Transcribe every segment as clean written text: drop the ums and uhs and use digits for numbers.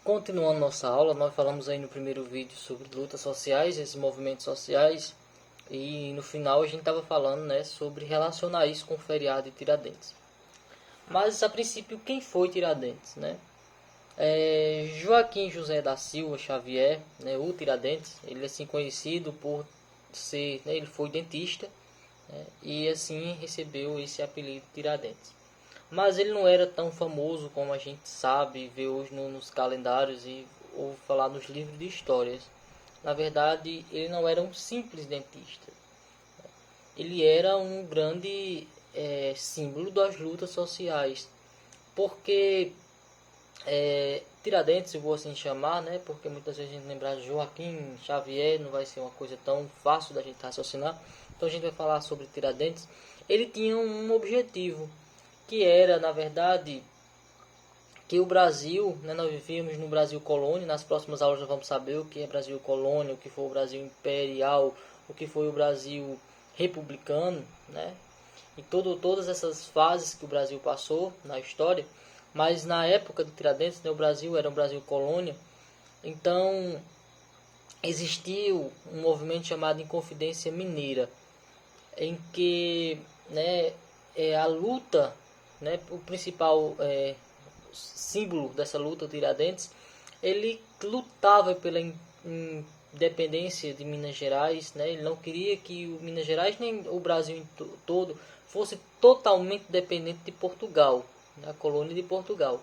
Continuando nossa aula, nós falamos aí no primeiro vídeo sobre lutas sociais, esses movimentos sociais, e no final a gente estava falando, né, sobre relacionar isso com o feriado de Tiradentes. Mas a princípio, quem foi Tiradentes, né? Joaquim José da Silva Xavier, né, o Tiradentes, ele é assim conhecido por ser, né, ele foi dentista, né, e assim recebeu esse apelido Tiradentes. Mas ele não era tão famoso como a gente sabe, vê hoje nos calendários e ouve falar nos livros de histórias. Na verdade, ele não era um simples dentista. Ele era um grande símbolo das lutas sociais. Porque Tiradentes, eu vou assim chamar, né? Porque muitas vezes a gente lembrar de Joaquim Xavier, não vai ser uma coisa tão fácil da gente raciocinar. Então a gente vai falar sobre Tiradentes. Ele tinha um objetivo, que era, na verdade, que o Brasil, né, nós vivíamos no Brasil colônia. Nas próximas aulas nós vamos saber o que é Brasil colônia, o que foi o Brasil imperial, o que foi o Brasil republicano, né? E todas essas fases que o Brasil passou na história. Mas na época de Tiradentes, né, o Brasil era um Brasil colônia. Então existiu um movimento chamado Inconfidência Mineira, em que, né, a luta, né, o principal símbolo dessa luta, Tiradentes, ele lutava pela independência de Minas Gerais, né? Ele não queria que o Minas Gerais nem o Brasil todo fosse totalmente dependente de Portugal, da colônia de Portugal.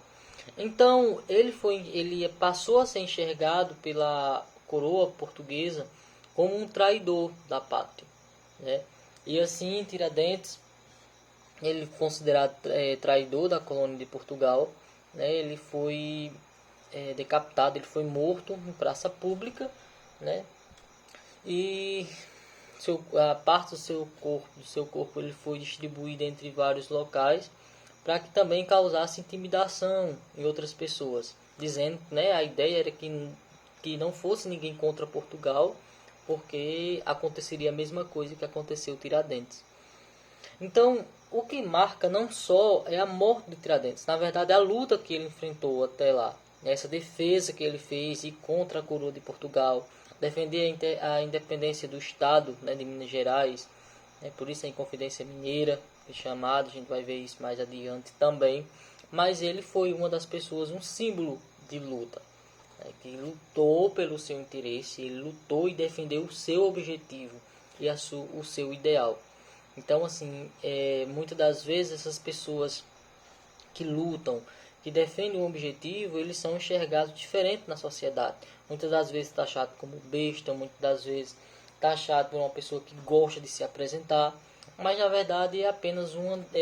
Então ele passou a ser enxergado pela coroa portuguesa como um traidor da pátria, né? E assim Tiradentes, ele considerado traidor da colônia de Portugal, né? Ele foi decapitado, ele foi morto em praça pública, né? E a parte do seu corpo ele foi distribuída entre vários locais para que também causasse intimidação em outras pessoas, dizendo, né, a ideia era que não fosse ninguém contra Portugal, porque aconteceria a mesma coisa que aconteceu com Tiradentes. Então, o que marca não só é a morte de Tiradentes, na verdade a luta que ele enfrentou até lá, essa defesa que ele fez e contra a coroa de Portugal, defender a independência do Estado, né, de Minas Gerais, né, por isso a Inconfidência Mineira, que é chamado, a gente vai ver isso mais adiante também, mas ele foi uma das pessoas, um símbolo de luta, né, que lutou pelo seu interesse, ele lutou e defendeu o seu objetivo e o seu ideal. Então, assim, muitas das vezes essas pessoas que lutam, que defendem um objetivo, eles são enxergados diferente na sociedade. Muitas das vezes taxado como besta, muitas das vezes taxado por uma pessoa que gosta de se apresentar, mas na verdade é apenas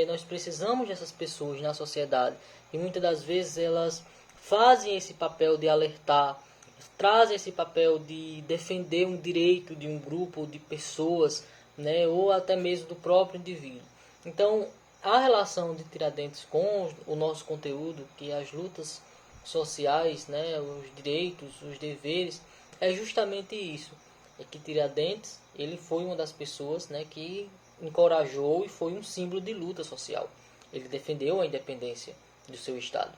nós precisamos dessas pessoas na sociedade e muitas das vezes elas fazem esse papel de alertar, trazem esse papel de defender um direito de um grupo de pessoas, né, ou até mesmo do próprio indivíduo. Então, a relação de Tiradentes com o nosso conteúdo, que é as lutas sociais, né, os direitos, os deveres, é justamente isso. É que Tiradentes, ele foi uma das pessoas, né, que encorajou e foi um símbolo de luta social. Ele defendeu a independência do seu estado.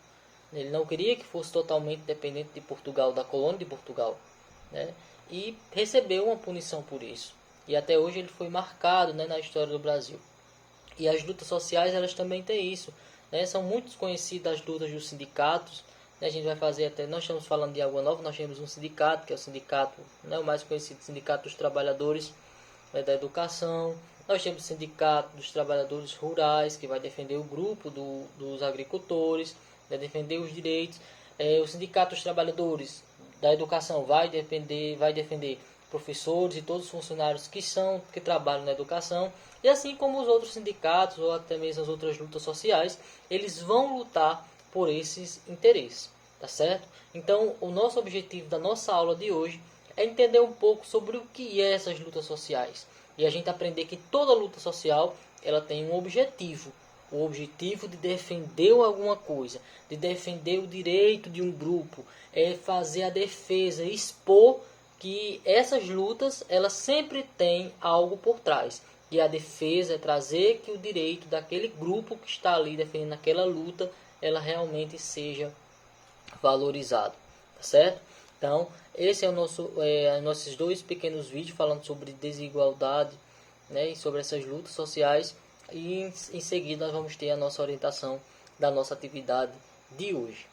Ele não queria que fosse totalmente dependente de Portugal, da colônia de Portugal, né? E recebeu uma punição por isso. E até hoje ele foi marcado, né, na história do Brasil. E as lutas sociais, elas também têm isso, né? São muito conhecidas as lutas dos sindicatos, né? A gente vai fazer até, nós estamos falando de Água Nova, nós temos um sindicato, que é o sindicato, né, o mais conhecido, Sindicato dos Trabalhadores, né, da Educação. Nós temos o Sindicato dos Trabalhadores Rurais, que vai defender o grupo dos agricultores, vai defender os direitos. O Sindicato dos Trabalhadores da Educação vai defender professores e todos os funcionários que trabalham na educação, e assim como os outros sindicatos ou até mesmo as outras lutas sociais, eles vão lutar por esses interesses, tá certo? Então, o nosso objetivo da nossa aula de hoje é entender um pouco sobre o que é essas lutas sociais e a gente aprender que toda luta social ela tem um objetivo, o objetivo de defender alguma coisa, de defender o direito de um grupo, é fazer a defesa, expor que essas lutas elas sempre têm algo por trás. E a defesa é trazer que o direito daquele grupo que está ali defendendo aquela luta, ela realmente seja valorizado, tá certo? Então, esse é o nossos dois pequenos vídeos falando sobre desigualdade, né, e sobre essas lutas sociais. E em seguida nós vamos ter a nossa orientação da nossa atividade de hoje.